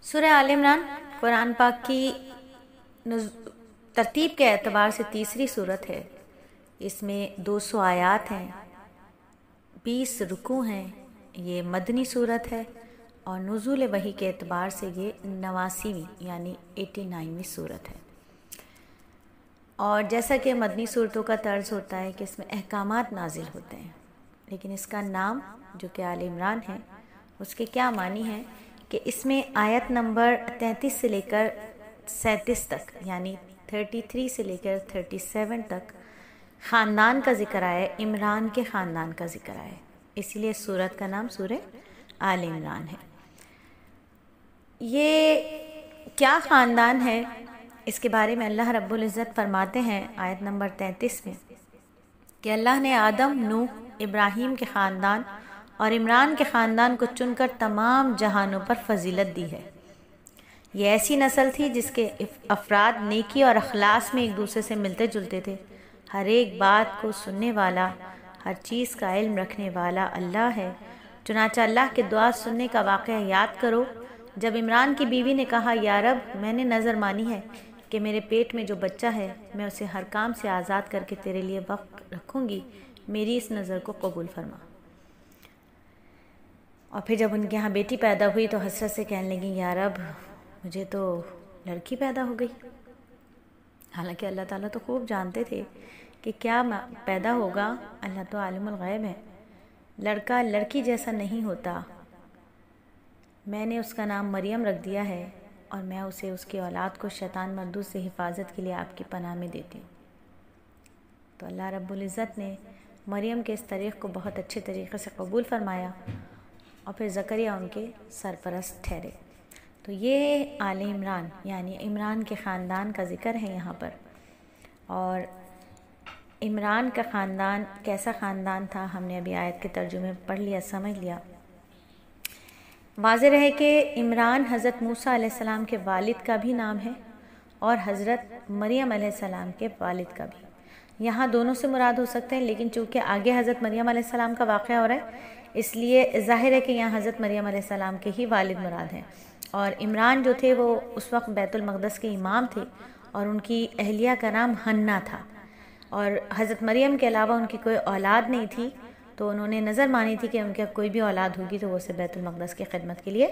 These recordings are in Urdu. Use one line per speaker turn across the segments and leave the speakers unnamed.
سورہ آل عمران قرآن پاک کی ترتیب کے اعتبار سے تیسری صورت ہے۔ اس میں 200 آیات ہیں، 20 رکوع ہیں۔ یہ مدنی صورت ہے اور نزول وحی کے اعتبار سے یہ 89ویں یعنی 89ویں صورت ہے۔ اور جیسا کہ مدنی صورتوں کا طرز ہوتا ہے کہ اس میں احکامات نازل ہوتے ہیں، لیکن اس کا نام جو کہ آل عمران ہے اس کے کیا معنی ہیں کہ اس میں آیت نمبر 33 سے لے کر 37 تک یعنی 33 سے لے کر 37 تک خاندان کا ذکر آیا ہے، عمران کے خاندان کا ذکر آیا ہے، اسی لیے سورت کا نام سورہ آل عمران ہے۔ یہ کیا خاندان ہے اس کے بارے میں اللہ رب العزت فرماتے ہیں آیت نمبر 33 میں کہ اللہ نے آدم، نوح، ابراہیم کے خاندان اور عمران کے خاندان کو چن کر تمام جہانوں پر فضیلت دی ہے۔ یہ ایسی نسل تھی جس کے افراد نیکی اور اخلاص میں ایک دوسرے سے ملتے جلتے تھے، ہر ایک بات کو سننے والا، ہر چیز کا علم رکھنے والا اللہ ہے۔ چنانچہ اللہ کے دعا سننے کا واقعہ یاد کرو جب عمران کی بیوی نے کہا، یا رب، میں نے نظر مانی ہے کہ میرے پیٹ میں جو بچہ ہے میں اسے ہر کام سے آزاد کر کے تیرے لیے وقف رکھوں گی، میری اس نظر کو قبول فرما۔ اور پھر جب ان کے ہاں بیٹی پیدا ہوئی تو حسرت سے کہنے لگی، یا رب، مجھے تو لڑکی پیدا ہو گئی۔ حالانکہ اللہ تعالیٰ تو خوب جانتے تھے کہ کیا پیدا ہوگا، اللہ تو عالم الغیب ہے، لڑکا لڑکی جیسا نہیں ہوتا۔ میں نے اس کا نام مریم رکھ دیا ہے اور میں اسے اس کی اولاد کو شیطان مردود سے حفاظت کے لیے آپ کی پناہ میں دیتی ہوں۔ تو اللہ رب العزت نے مریم کے اس طریق کو بہت اچھے طریقے سے قبول فرمایا اور پھر زکریا ان کے سرپرست ٹھہرے۔ تو یہ آل عمران یعنی عمران کے خاندان کا ذکر ہے یہاں پر۔ اور عمران کا خاندان کیسا خاندان تھا ہم نے ابھی آیت کے ترجمے پڑھ لیا، سمجھ لیا۔ واضح رہے کہ عمران حضرت موسیٰ علیہ السلام کے والد کا بھی نام ہے اور حضرت مریم علیہ السلام کے والد کا بھی۔ یہاں دونوں سے مراد ہو سکتے ہیں، لیکن چونکہ آگے حضرت مریم علیہ السلام کا واقعہ ہو رہا ہے اس لیے ظاہر ہے کہ یہاں حضرت مریم علیہ السلام کے ہی والد مراد ہیں۔ اور عمران جو تھے وہ اس وقت بیت المقدس کے امام تھے اور ان کی اہلیہ کا نام حنہ تھا، اور حضرت مریم کے علاوہ ان کی کوئی اولاد نہیں تھی، تو انہوں نے نظر مانی تھی کہ ان کا کوئی بھی اولاد ہوگی تو وہ اسے بیت المقدس کی خدمت کے لیے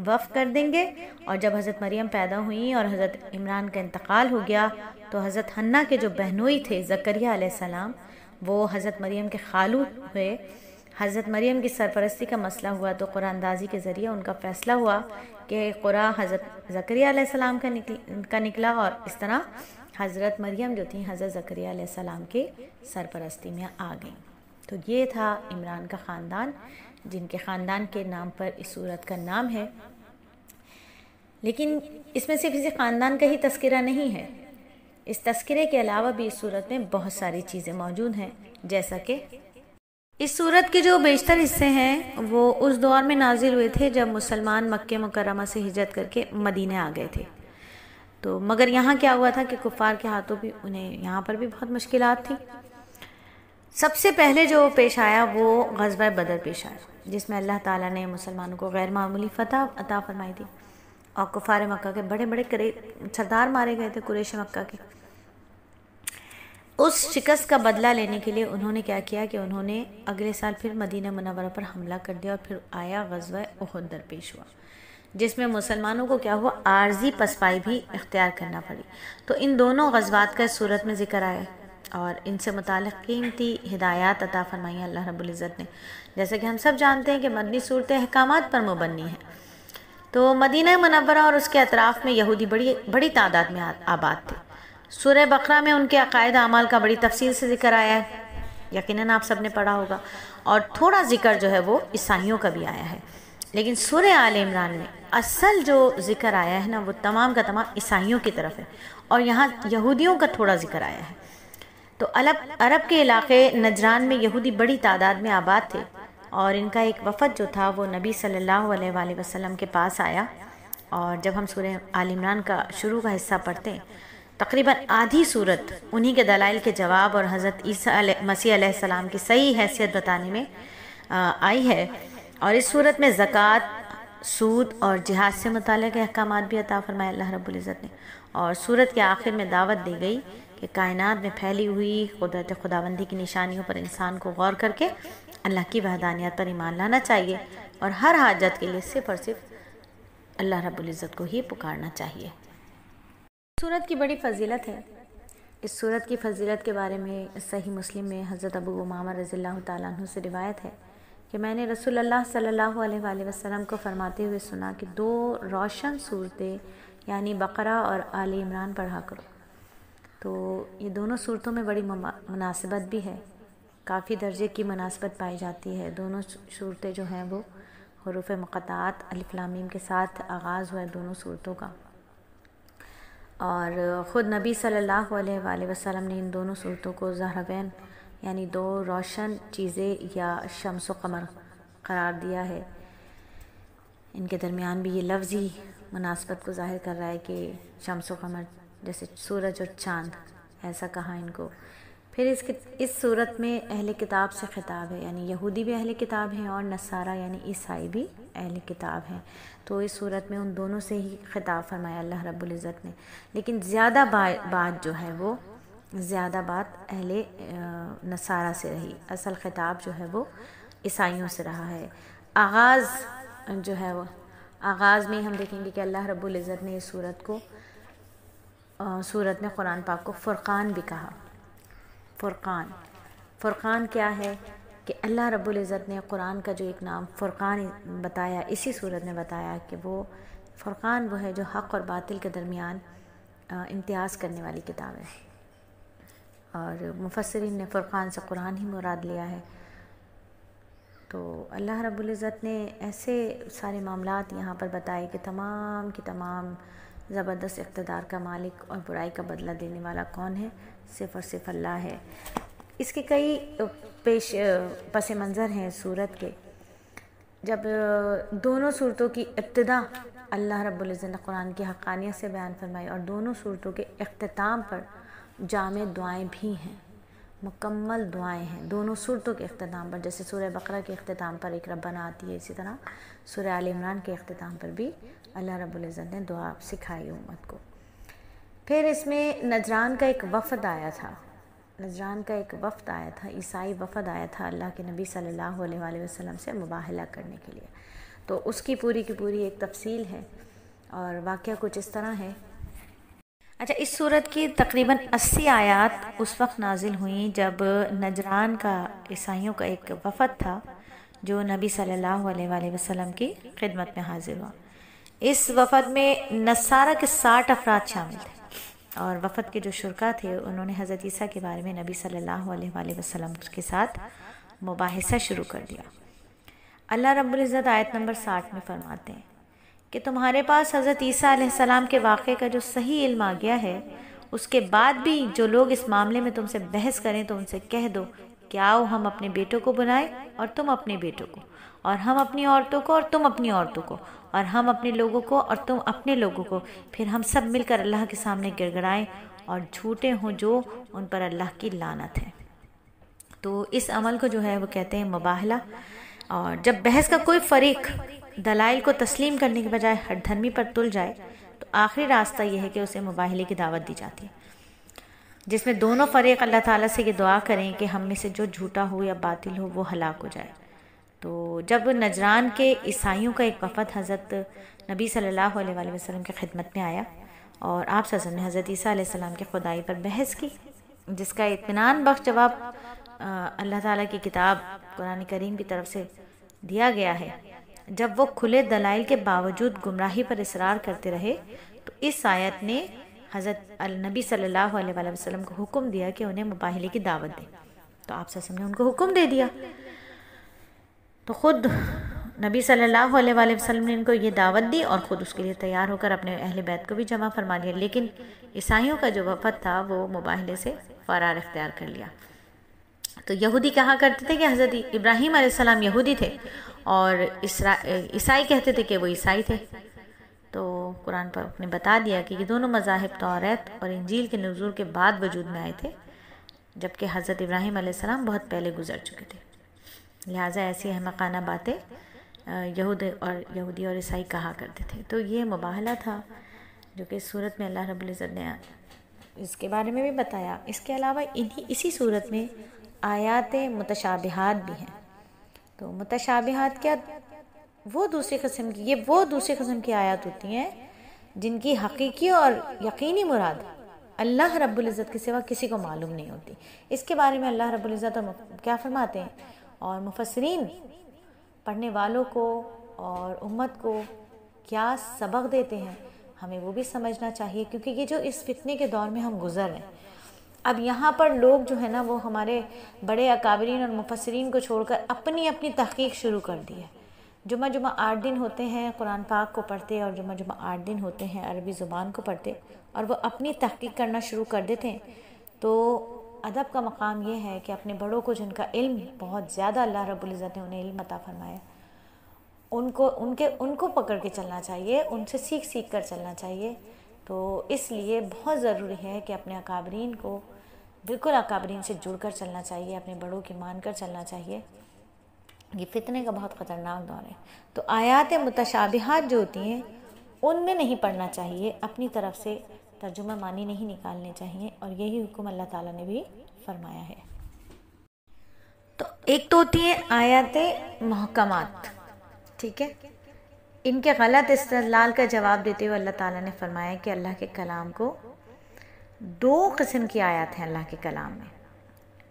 وقف کر دیں گے۔ اور جب حضرت مریم پیدا ہوئیں اور حضرت عمران کا انتقال ہو گیا تو حضرت حنہ کے جو بہنوئی تھے زکریا علیہ السلام، وہ حضرت مریم کے خالو ہوئے۔ حضرت مریم کی سرپرستی کا مسئلہ ہوا تو قرآن اندازی کے ذریعے ان کا فیصلہ ہوا کہ قرآن حضرت زکریا علیہ السلام کا نکلا، اور اس طرح حضرت مریم جو تھیں حضرت زکریا علیہ السلام کے سرپرستی میں آ گئیں۔ تو یہ تھا عمران کا خاندان، جن کے خاندان کے نام پر اس صورت کا نام ہے۔ لیکن اس میں صرف اسی خاندان کا ہی تذکرہ نہیں ہے، اس تذکرے کے علاوہ بھی اس صورت میں بہت ساری چیزیں موجود ہیں، جیسا کہ اس صورت کے جو بیشتر حصے ہیں وہ اس دور میں نازل ہوئے تھے جب مسلمان مکہ مکرمہ سے ہجرت کر کے مدینہ آ گئے تھے۔ تو مگر یہاں کیا ہوا تھا کہ کفار کے ہاتھوں بھی انہیں یہاں پر بھی بہت مشکلات تھیں۔ سب سے پہلے جو پیش آیا وہ غزوہ بدر پیش آیا، جس میں اللہ تعالیٰ نے مسلمانوں کو غیر معمولی فتح عطا فرمائی تھی اور کفار مکہ کے بڑے بڑے سردار مارے گئے تھے قریش مکہ کے۔ اس شکست کا بدلہ لینے کے لیے انہوں نے کیا کیا کہ انہوں نے اگلے سال پھر مدینہ منورہ پر حملہ کر دیا، اور پھر آیا غزوہ احد درپیش ہوا، جس میں مسلمانوں کو کیا ہوا، عارضی پسپائی بھی اختیار کرنا پڑی۔ تو ان دونوں غزوات کا اس صورت میں ذکر آیا اور ان سے متعلق قیمتی ہدایات عطا فرمائی اللہ رب العزت نے۔ جیسا کہ ہم سب جانتے ہیں کہ مدنی صورتیں احکامات پر مبنی ہیں، تو مدینہ منورہ اور اس کے اطراف میں یہودی بڑی تعداد میں آباد تھے۔ سورہ بقرہ میں ان کے عقائد اعمال کا بڑی تفصیل سے ذکر آیا ہے، یقیناً آپ سب نے پڑھا ہوگا، اور تھوڑا ذکر جو ہے وہ عیسائیوں کا بھی آیا ہے۔ لیکن سورہ آل عمران میں اصل جو ذکر آیا ہے نا وہ تمام کا تمام عیسائیوں کی طرف ہے، اور یہاں یہودیوں کا تھوڑا ذکر آیا ہے۔ تو عرب کے علاقے نجران میں یہودی بڑی تعداد میں آباد تھے، اور ان کا ایک وفد جو تھا وہ نبی صلی اللہ علیہ وآلہ وسلم کے پاس آیا، اور جب ہم سورہ آل عمران کا شروع کا حصہ پڑھتے ہیں تقریباً آدھی صورت انہی کے دلائل کے جواب اور حضرت عیسیٰ مسیح علیہ السلام کی صحیح حیثیت بتانے میں آئی ہے۔ اور اس صورت میں زکوٰۃ سود اور جہاد سے متعلق احکامات بھی عطا فرمائے اللہ رب العزت نے، اور سورت کے آخر میں دعوت دی گئی کہ کائنات میں پھیلی ہوئی قدرت خداوندی کی نشانیوں پر انسان کو غور کر کے اللہ کی وحدانیت پر ایمان لانا چاہیے، اور ہر حاجت کے لیے صرف اور صرف اللہ رب العزت کو ہی پکارنا چاہیے۔ سورت کی بڑی فضیلت ہے۔ اس سورت کی فضیلت کے بارے میں صحیح مسلم میں حضرت ابو امامہ رضی اللہ تعالیٰ عنہ سے روایت ہے کہ میں نے رسول اللہ صلی اللہ علیہ وآلہ وسلم کو فرماتے ہوئے سنا کہ 2 روشن صورتیں یعنی بقرہ اور آل عمران پڑھا کرو۔ تو یہ دونوں صورتوں میں بڑی مناسبت بھی ہے، کافی درجے کی مناسبت پائی جاتی ہے۔ دونوں صورتیں جو ہیں وہ حروف مقطعات الف لام میم کے ساتھ آغاز ہوا ہے دونوں صورتوں کا، اور خود نبی صلی اللہ علیہ وآلہ وسلم نے ان دونوں صورتوں کو زہربین یعنی 2 روشن چیزیں یا شمس و قمر قرار دیا ہے۔ ان کے درمیان بھی یہ لفظی مناسبت کو ظاہر کر رہا ہے کہ شمس و قمر جیسے سورج اور چاند، ایسا کہا ان کو۔ پھر اس صورت میں اہل کتاب سے خطاب ہے، یعنی یہودی بھی اہل کتاب ہیں اور نصارہ یعنی عیسائی بھی اہل کتاب ہیں، تو اس صورت میں ان دونوں سے ہی خطاب فرمایا اللہ رب العزت نے، لیکن زیادہ بات جو ہے وہ زیادہ بات اہل نصارہ سے رہی، اصل خطاب جو ہے وہ عیسائیوں سے رہا ہے۔ آغاز جو ہے وہ آغاز میں ہم دیکھیں گے کہ اللہ رب العزت نے اس صورت میں قرآن پاک کو فرقان بھی کہا۔ فرقان کیا ہے کہ اللہ رب العزت نے قرآن کا جو ایک نام فرقان بتایا، اسی صورت میں بتایا کہ وہ فرقان وہ ہے جو حق اور باطل کے درمیان امتیاز کرنے والی کتاب ہے، اور مفسرین نے فرقان سے قرآن ہی مراد لیا ہے۔ تو اللہ رب العزت نے ایسے سارے معاملات یہاں پر بتائے کہ تمام کی تمام زبردست اقتدار کا مالک اور برائی کا بدلہ دینے والا کون ہے؟ صرف اور صرف اللہ ہے۔ اس کے کئی پس منظر ہیں صورت کے۔ جب دونوں صورتوں کی ابتدا اللہ رب العزت نے قرآن کی حقانیت سے بیان فرمائی، اور دونوں صورتوں کے اختتام پر جامع دعائیں بھی ہیں، مکمل دعائیں ہیں دونوں صورتوں کے اختتام پر، جیسے سورہ بقرہ کے اختتام پر ایک ربنا آتی ہے، اسی طرح سورہ آل عمران کے اختتام پر بھی اللہ رب العزت نے دعا سکھائی امت کو۔ پھر اس میں نجران کا ایک وفد آیا تھا، عیسائی وفد آیا تھا اللہ کے نبی صلی اللہ علیہ وآلہ وسلم سے مباہلہ کرنے کے لیے، تو اس کی پوری کی پوری ایک تفصیل ہے، اور واقعہ کچھ اس طرح ہے۔ اچھا، اس صورت کی تقریباً 80 آیات اس وقت نازل ہوئیں جب نجران کا عیسائیوں کا ایک وفد تھا جو نبی صلی اللہ علیہ وآلہ وسلم کی خدمت میں حاضر ہوا۔ اس وفد میں نصارہ کے 60 افراد شامل تھے، اور وفد کے جو شرکا تھے انہوں نے حضرت عیسیٰ کے بارے میں نبی صلی اللہ علیہ وآلہ وسلم کے ساتھ مباحثہ شروع کر دیا۔ اللہ رب العزت آیت نمبر 60 میں فرماتے ہیں کہ تمہارے پاس حضرت عیسیٰ علیہ السلام کے واقعے کا جو صحیح علم آ گیا ہے، اس کے بعد بھی جو لوگ اس معاملے میں تم سے بحث کریں تو ان سے کہہ دو کہ آؤ ہم اپنے بیٹوں کو بنائیں اور تم اپنے بیٹوں کو، اور ہم اپنی عورتوں کو اور تم اپنی عورتوں کو، اور ہم اپنے لوگوں کو اور تم اپنے لوگوں کو، پھر ہم سب مل کر اللہ کے سامنے گڑ گڑائیں، اور جھوٹے ہوں جو ان پر اللہ کی لعنت ہے۔ تو اس عمل کو جو ہے وہ کہتے ہیں مباہلہ، اور جب بحث کا کوئی فریق دلائل کو تسلیم کرنے کے بجائے ہٹ دھرمی پر تل جائے تو آخری راستہ یہ ہے کہ اسے مباہلے کی دعوت دی جاتی ہے، جس میں دونوں فریق اللہ تعالیٰ سے یہ دعا کریں کہ ہم میں سے جو جھوٹا ہو یا باطل ہو وہ ہلاک ہو جائے۔ تو جب نجران کے عیسائیوں کا ایک وفد حضرت نبی صلی اللہ علیہ وآلہ وسلم کی خدمت میں آیا، اور آپ صلی اللہ علیہ وسلم نے حضرت عیسیٰ علیہ السلام کی خدائی پر بحث کی، جس کا اطمینان بخش جواب اللہ تعالیٰ کی کتاب قرآن کریم کی طرف سے دیا گیا ہے۔ جب وہ کھلے دلائل کے باوجود گمراہی پر اصرار کرتے رہے تو اس آیت نے حضرت نبی صلی اللہ علیہ وآلہ وسلم کو حکم دیا کہ انہیں مباہلے کی دعوت دیں، تو آپ صلی اللہ علیہ وسلم نے ان کو حکم دے دیا۔ تو خود نبی صلی اللہ علیہ وآلہ وسلم نے ان کو یہ دعوت دی، اور خود اس کے لیے تیار ہو کر اپنے اہل بیت کو بھی جمع فرما لیا، لیکن عیسائیوں کا جو وفد تھا وہ مباہلے سے فرار اختیار کر لیا۔ تو یہودی کہا کرتے تھے کہ حضرت ابراہیم علیہ السلام یہودی تھے، اور عیسائی کہتے تھے کہ وہ عیسائی تھے۔ تو قرآن پاک نے بتا دیا کہ یہ دونوں مذاہب توریت اور انجیل کے نزول کے بعد وجود میں آئے تھے، جبکہ حضرت ابراہیم علیہ السلام بہت پہلے گزر چکے تھے، لہٰذا ایسی احمقانہ باتیں یہودی اور عیسائی کہا کرتے تھے۔ تو یہ مباہلہ تھا جو کہ اس صورت میں اللہ رب العزت نے اس کے بارے میں بھی بتایا۔ اس کے علاوہ اسی صورت میں آیات متشابہات بھی ہیں۔ تو متشابہات کیا؟ وہ دوسری قسم کی آیات ہوتی ہیں جن کی حقیقی اور یقینی مراد اللہ رب العزت کے سوا کسی کو معلوم نہیں ہوتی۔ اس کے بارے میں اللہ رب العزت کیا فرماتے ہیں، اور مفسرین پڑھنے والوں کو اور امت کو کیا سبق دیتے ہیں، ہمیں وہ بھی سمجھنا چاہیے، کیونکہ یہ جو اس فتنے کے دور میں ہم گزر رہے ہیں، اب یہاں پر لوگ جو ہے نا وہ ہمارے بڑے اکابرین اور مفسرین کو چھوڑ کر اپنی تحقیق شروع کر دی ہے۔ جمعہ 8 دن ہوتے ہیں قرآن پاک کو پڑھتے، اور جمعہ 8 دن ہوتے ہیں عربی زبان کو پڑھتے، اور وہ اپنی تحقیق کرنا شروع کر دیتے ہیں۔ تو ادب کا مقام یہ ہے کہ اپنے بڑوں کو، جن کا علم بہت زیادہ اللہ رب العزت نے انہیں علم عطا فرمایا، ان کو پکڑ کے چلنا چاہیے، ان سے سیکھ کر چلنا چاہیے۔ تو اس لیے بہت ضروری ہے کہ اپنے اکابرین کو بالکل اکابرین سے جڑ کر چلنا چاہیے، اپنے بڑوں کی مان کر چلنا چاہیے۔ یہ فتنے کا بہت خطرناک دور ہے۔ تو آیات متشابہات جو ہوتی ہیں ان میں نہیں پڑھنا چاہیے، اپنی طرف سے ترجمہ معنی نہیں نکالنے چاہیے، اور یہی حکم اللہ تعالیٰ نے بھی فرمایا ہے۔ تو ایک تو ہوتی ہیں آیات محکمات، ٹھیک ہے، ان کے غلط استدلال کا جواب دیتے ہوئے اللہ تعالیٰ نے فرمایا کہ اللہ کے کلام کو 2 قسم کی آیات ہیں اللہ کے کلام میں۔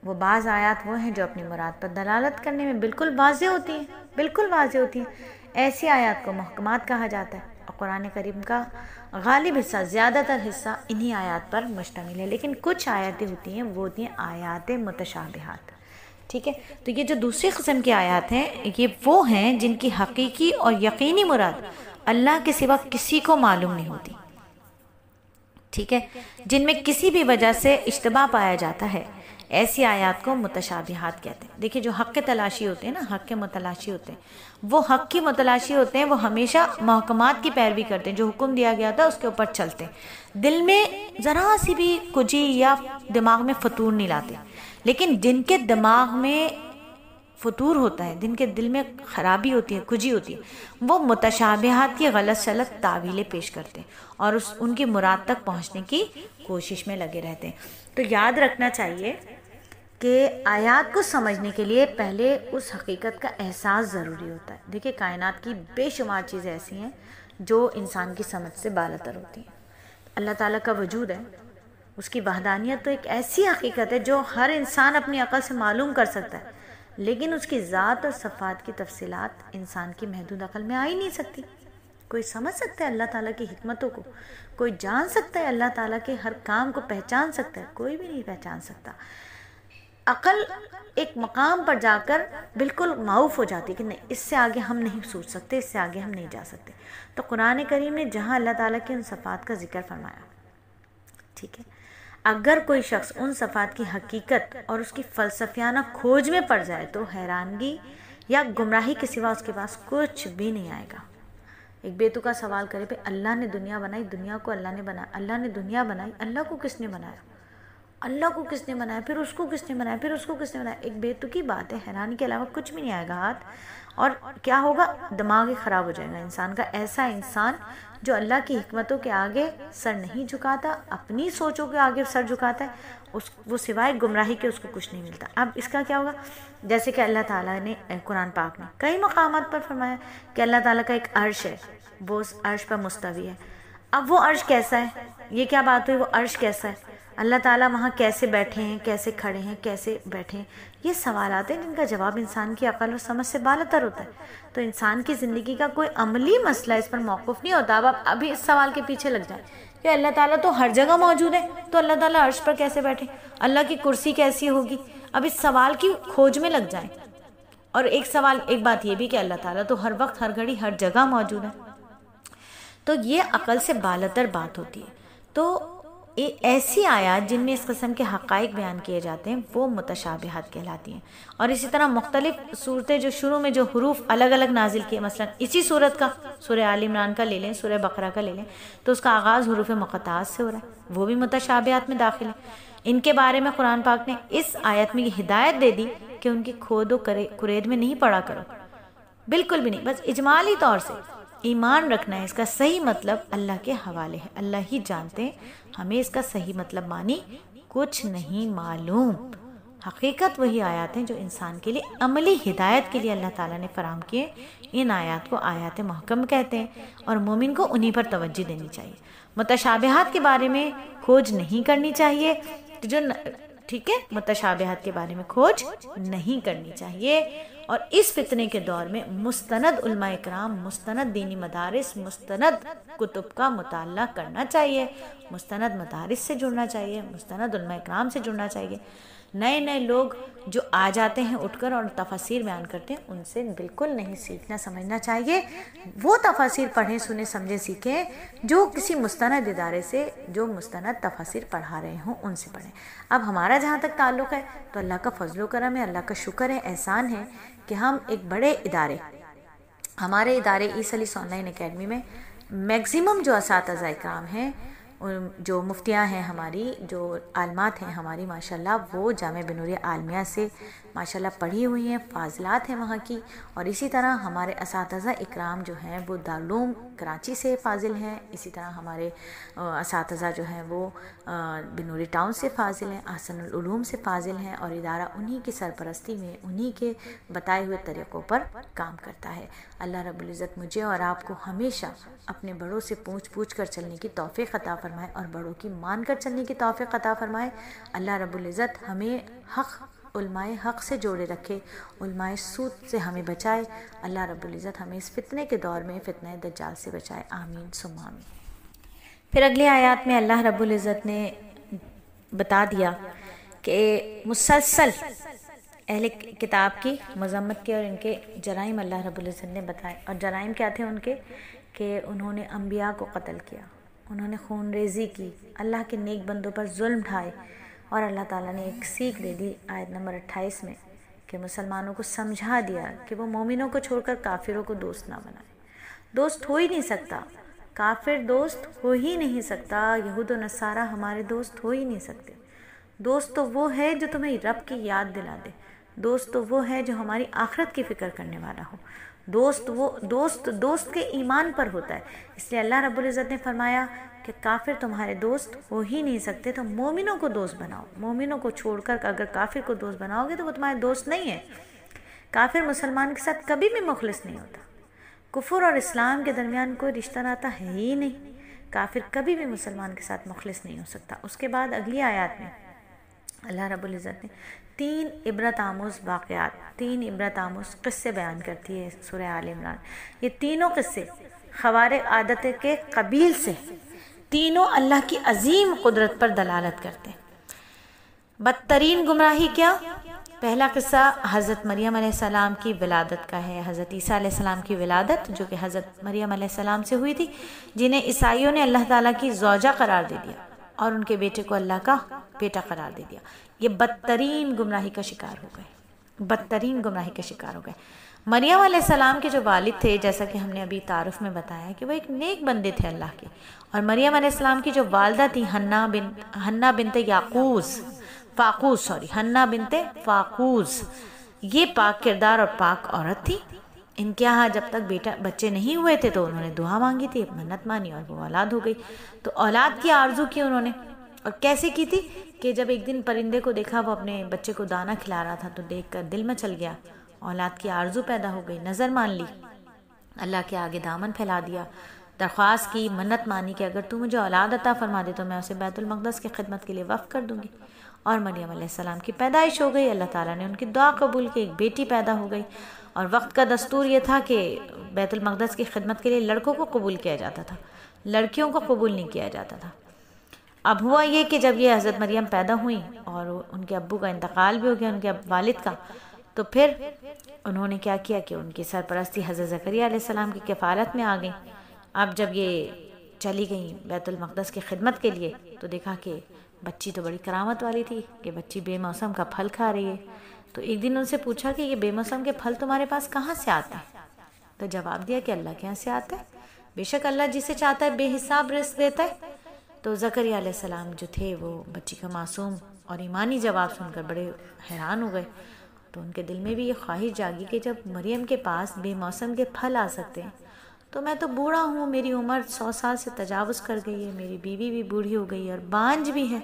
وہ بعض آیات وہ ہیں جو اپنی مراد پر دلالت کرنے میں بالکل واضح ہوتی ہیں، ایسی آیات کو محکمات کہا جاتا ہے، اور قرآن کریم کا غالب حصہ، زیادہ تر حصہ انہی آیات پر مشتمل ہے۔ لیکن کچھ آیاتیں ہوتی ہیں وہ ہوتی ہیں آیات متشابہات، ٹھیک ہے۔ تو یہ جو دوسری قسم کی آیات ہیں یہ وہ ہیں جن کی حقیقی اور یقینی مراد اللہ کے سوا کسی کو معلوم نہیں ہوتی، ٹھیک ہے، جن میں کسی بھی وجہ سے اشتباہ پایا جاتا ہے، ایسی آیات کو متشابہات کہتے ہیں۔ دیکھیں جو حق کے تلاشی ہوتے ہیں نا، حق کے متلاشی ہوتے ہیں، وہ حق کی متلاشی ہوتے ہیں، وہ ہمیشہ محکمات کی پیروی کرتے ہیں، جو حکم دیا گیا تھا اس کے اوپر چلتے ہیں، دل میں ذرا سی بھی کجی یا دماغ میں فطور نہیں لاتے۔ لیکن جن کے دماغ میں فطور ہوتا ہے، جن کے دل میں خرابی ہوتی ہے، کجی ہوتی ہے، وہ متشابہات کی غلط سلط تعویلیں پیش کرتے ہیں اور ان کی مراد تک پہنچنے کی کوشش میں لگے رہتے ہیں۔ تو یاد رکھنا چاہیے کہ آیات کو سمجھنے کے لیے پہلے اس حقیقت کا احساس ضروری ہوتا ہے۔ دیکھیں کائنات کی بے شمار چیزیں ایسی ہیں جو انسان کی سمجھ سے بالاتر ہوتی ہیں۔ اللہ تعالیٰ کا وجود ہے، اس کی وحدانیت تو ایک ایسی حقیقت ہے جو ہر انسان اپنی عقل سے معلوم کر سکتا ہے، لیکن اس کی ذات اور صفات کی تفصیلات انسان کی محدود عقل میں آ ہی نہیں سکتی۔ کوئی سمجھ سکتا ہے اللہ تعالیٰ کی حکمتوں کو، کوئی جان سکتا ہے اللہ تعالیٰ کے ہر کام کو پہچان سکتا ہے، کوئی بھی نہیں پہچان سکتا۔ عقل ایک مقام پر جا کر بالکل معاف ہو جاتی کہ نہیں، اس سے آگے ہم نہیں سوچ سکتے، اس سے آگے ہم نہیں جا سکتے۔ تو قرآن کریم نے جہاں اللہ تعالیٰ کی ان صفات کا ذکر فرمایا، ٹھیک ہے، اگر کوئی شخص ان صفات کی حقیقت اور اس کی فلسفیانہ کھوج میں پڑ جائے تو حیرانگی یا گمراہی کے سوا اس کے پاس کچھ بھی نہیں آئے گا۔ ایک بیتوکا سوال کرے پہ اللہ نے دنیا بنائی، دنیا کو اللہ نے بنایا، اللہ نے دنیا بنائی، اللہ کو کس نے بنایا، اللہ کو کس نے بنایا، پھر اس کو کس نے بنایا، پھر اس کو کس نے بنایا؟ ایک بیتوکی بات ہے، حیرانی کے علاوہ کچھ بھی نہیں آئے گا ہاتھ، اور کیا ہوگا؟ دماغ ہی خراب ہو جائے گا انسان کا۔ ایسا انسان جو اللہ کی حکمتوں کے آگے سر نہیں جھکاتا، اپنی سوچوں کے آگے سر جھکاتا ہے، وہ سوائے گمراہی کے اس کو کچھ نہیں ملتا۔ اب اس کا کیا ہوگا؟ جیسے کہ اللہ تعالیٰ نے قرآن پاک میں کئی مقامات پر فرمایا کہ اللہ تعالیٰ کا ایک عرش ہے، وہ اس عرش پر مستوی ہے۔ اب وہ عرش کیسا ہے؟ یہ کیا بات ہوئی؟ وہ عرش کیسا ہے؟ اللہ تعالیٰ وہاں کیسے بیٹھے ہیں، کیسے کھڑے ہیں، کیسے بیٹھے ہیں؟ یہ سوالات ہیں جن کا جواب انسان کی عقل اور سمجھ سے بالاتر ہوتا ہے۔ تو انسان کی زندگی کا کوئی عملی مسئلہ اس پر موقف نہیں ہوتا۔ اب آپ ابھی اس سوال کے پیچھے لگ جائیں کہ اللہ تعالیٰ تو ہر جگہ موجود ہے، تو اللہ تعالیٰ عرش پر کیسے بیٹھے، اللہ کی کرسی کیسی ہوگی؟ اب اس سوال کی کھوج میں لگ جائیں۔ اور ایک بات یہ بھی کہ اللہ تعالیٰ تو ہر وقت، ہر گھڑی، ہر جگہ موجود ہے، تو یہ عقل سے بالاتر بات ہوتی ہے۔ تو ایسی آیات جن میں اس قسم کے حقائق بیان کیے جاتے ہیں وہ متشابہات کہلاتی ہیں۔ اور اسی طرح مختلف صورتیں جو شروع میں جو حروف الگ الگ نازل کیے، مثلا اسی صورت کا سورہ آل عمران کا لے لیں، سورہ بقرہ کا لے لیں، تو اس کا آغاز حروف مقطعات سے ہو رہا ہے، وہ بھی متشابہات میں داخل ہے۔ ان کے بارے میں قرآن پاک نے اس آیت میں یہ ہدایت دے دی کہ ان کی کھود و کرید میں نہیں پڑا کرو، بالکل بھی نہیں، بس اجمالی طور سے ایمان رکھنا ہے، اس کا صحیح مطلب اللہ کے حوالے ہے، اللہ ہی جانتے ہیں، ہمیں اس کا صحیح مطلب مانی کچھ نہیں معلوم۔ حقیقت وہی آیات ہیں جو انسان کے لیے عملی ہدایت کے لیے اللہ تعالیٰ نے فراہم کیے۔ ان آیات کو آیات محکم کہتے ہیں اور مومن کو انہی پر توجہ دینی چاہیے۔ متشابہات کے بارے میں کھوج نہیں کرنی چاہیے، ٹھیک ہے، متشابہات کے بارے میں کھوج نہیں کرنی چاہیے۔ اور اس فتنے کے دور میں مستند علماء اکرام، مستند دینی مدارس، مستند کتب کا مطالعہ کرنا چاہیے، مستند مدارس سے جڑنا چاہیے، مستند علماء اکرام سے جڑنا چاہیے۔ نئے لوگ جو آ جاتے ہیں اٹھ کر اور تفاسیر بیان کرتے ہیں، ان سے بالکل نہیں سیکھنا سمجھنا چاہیے۔ وہ تفاسیر پڑھیں، سنیں، سمجھیں، سیکھیں جو کسی مستند ادارے سے، جو مستند تفاسیر پڑھا رہے ہوں ان سے پڑھیں۔ اب ہمارا جہاں تک تعلق ہے تو اللہ کا فضل و کرم ہے، اللہ کا شکر ہے، احسان ہے کہ ہم ایک بڑے ادارے، ہمارے ادارے S Ali on line academy میں میکسیمم جو اساتذہ اکرام ہیں، جو مفتیاں ہیں ہماری، جو عالمات ہیں ہماری، ماشاءاللہ وہ جامعہ بنوریہ عالمیہ سے ماشاءاللہ پڑھی ہوئی ہیں، فاضلات ہیں وہاں کی۔ اور اسی طرح ہمارے اساتذہ اکرام جو ہیں وہ دارالعلوم کراچی سے فاضل ہیں، اسی طرح ہمارے اساتذہ جو ہیں وہ بنوری ٹاؤن سے فاضل ہیں، احسن العلوم سے فاضل ہیں، اور ادارہ انہی کی سرپرستی میں، انہی کے بتائے ہوئے طریقوں پر کام کرتا ہے۔ اللہ رب العزت مجھے اور آپ کو ہمیشہ اپنے بڑوں سے پوچھ کر چلنے کی توفیق عطا فرمائے اور بڑوں کی مان کر چلنے کی توفیق عطا فرمائے۔ اللہ رب العزت ہمیں علماء حق سے جوڑے رکھے، علماء سود سے ہمیں بچائے۔ اللہ رب العزت ہمیں اس فتنے کے دور میں فتنہ دجال سے بچائے، آمین ثم آمین۔ پھر اگلی آیات میں اللہ رب العزت نے بتا دیا کہ مسلسل اہل کتاب کی مذمت کی اور ان کے جرائم اللہ رب العزت نے بتائے۔ اور جرائم کیا تھے ان کے؟ کہ انہوں نے انبیاء کو قتل کیا، انہوں نے خون ریزی کی، اللہ کے نیک بندوں پر ظلم ڈھائے۔ اور اللہ تعالیٰ نے ایک سیکھ دے دی آیت نمبر 28 میں کہ مسلمانوں کو سمجھا دیا کہ وہ مومنوں کو چھوڑ کر کافروں کو دوست نہ بنائے۔ دوست ہو ہی نہیں سکتا، کافر دوست ہو ہی نہیں سکتا، یہود و نصارہ ہمارے دوست ہو ہی نہیں سکتے۔ دوست تو وہ ہے جو تمہیں رب کی یاد دلا دے، دوست تو وہ ہے جو ہماری آخرت کی فکر کرنے والا ہو۔ دوست کے ایمان پر ہوتا ہے۔ اس لیے اللہ رب العزت نے فرمایا کہ کافر تمہارے دوست ہو ہی نہیں سکتے، تو مومنوں کو دوست بناؤ۔ مومنوں کو چھوڑ کر اگر کافر کو دوست بناؤ گے تو وہ تمہارے دوست نہیں ہے۔ کافر مسلمان کے ساتھ کبھی بھی مخلص نہیں ہوتا۔ کفر اور اسلام کے درمیان کوئی رشتہ ناتا ہے ہی نہیں۔ کافر کبھی بھی مسلمان کے ساتھ مخلص نہیں ہو سکتا۔ اس کے بعد اگلی آیات میں اللہ رب العزت نے 3 عبرت آموز واقعات، 3 عبرت آموز قصے بیان کرتی ہے سورہ آل عمران۔ یہ تینوں قصے خوارق عادت کے قبیل سے، تینوں اللہ کی عظیم قدرت پر دلالت کرتے ہیں۔ بدترین گمراہی کیا؟ پہلا قصہ حضرت مریم علیہ السلام کی ولادت کا ہے، حضرت عیسیٰ علیہ السلام کی ولادت جو کہ حضرت مریم علیہ السلام سے ہوئی تھی، جنہیں عیسائیوں نے اللہ تعالیٰ کی زوجہ قرار دے دیا اور ان کے بیٹے کو اللہ کا بیٹا قرار دے دیا۔ یہ بدترین گمراہی کا شکار ہو گئے، بدترین گمراہی کا شکار ہو گئے۔ مریم علیہ السلام کے جو والد تھے، جیسا کہ ہم نے ابھی تعارف میں بتایا کہ وہ ایک نیک بندے تھے اللہ کے، اور مریم علیہ السلام کی جو والدہ تھی حنا بنت حنا بنت فاقوس، یہ پاک کردار اور پاک عورت تھی۔ ان کے ہاں جب تک بچے نہیں ہوئے تھے تو انہوں نے دعا مانگی تھی، منت مانی، اور وہ اولاد ہو گئی۔ تو اولاد کی آرزو کی انہوں نے، اور کیسے کی تھی کہ جب ایک دن پرندے کو دیکھا وہ اپنے بچے کو دانہ کھلا رہا تھا تو دیکھ کر دل میں چل گیا، اولاد کی آرزو پیدا ہو گئی، نظر مان لی، اللہ کے آگے دامن پھیلا دیا، درخواست کی، منت مانی کہ اگر تو مجھے اولاد عطا فرما دے تو میں اسے بیت المقدس کی خدمت کے لیے وقف کر دوں گی۔ اور مریم علیہ السلام کی پیدائش ہو گئی، اللہ تعالیٰ نے ان کی دعا قبول کی، ایک بیٹی پیدا ہو گئی۔ اور وقت کا دستور یہ تھا کہ بیت المقدس کی خدمت کے لیے لڑکوں کو قبول کیا جاتا تھا، لڑکیوں کو قبول نہیں کیا جاتا تھا۔ اب ہوا یہ کہ جب یہ حضرت مریم پیدا ہوئیں اور ان کے ابو کا انتقال بھی ہو گیا، ان کے والد کا، تو پھر انہوں نے کیا کیا کہ ان کی سرپرستی حضرت زکریا علیہ السلام کی کفالت میں آ گئی۔ اب جب یہ چلی گئیں بیت المقدس کی خدمت کے لیے تو دیکھا کہ بچی تو بڑی کرامت والی تھی کہ بچی بے موسم کا پھل کھا رہی ہے۔ تو ایک دن ان سے پوچھا کہ یہ بے موسم کے پھل تمہارے پاس کہاں سے آتے ہیں؟ تو جواب دیا کہ اللہ کے یہاں سے آتا ہے، بے شک اللہ جسے چاہتا ہے بے حساب رزق دیتا ہے۔ تو زکریا علیہ السلام جو تھے وہ بچی کا معصوم اور ایمانی جواب سن کر بڑے حیران ہو گئے، تو ان کے دل میں بھی یہ خواہش جاگی کہ جب مریم کے پاس بے موسم کے پھل آ سکتے ہیں تو میں تو بوڑھا ہوں، میری عمر 100 سال سے تجاوز کر گئی ہے، میری بیوی بھی بوڑھی ہو گئی ہے اور بانجھ بھی ہے،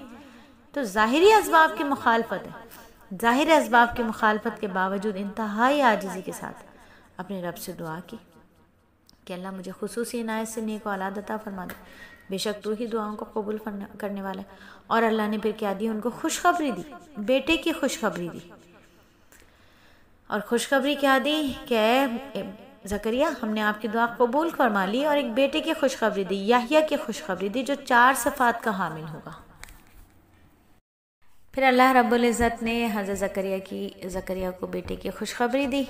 تو ظاہری اسباب کی مخالفت ہے، ظاہری اسباب کی مخالفت کے باوجود انتہائی عاجزی کے ساتھ اپنے رب سے دعا کی کہ اللہ مجھے خصوصی عنایت سے نیک اولاد عطا فرما دے، بے شک تو ہی دعاؤں کو قبول کرنے والا ہے۔ اور اللہ نے پھر کیا دی، ان کو خوشخبری دی، بیٹے کی خوشخبری دی، اور خوشخبری کیا دی کہ اے زکریا، ہم نے آپ کی دعا قبول فرما لی، اور ایک بیٹے کی خوشخبری دی، یحییٰ کی خوشخبری دی جو 4 صفات کا حامل ہوگا۔ پھر اللہ رب العزت نے حضرت زکریا کو بیٹے کی خوشخبری دی،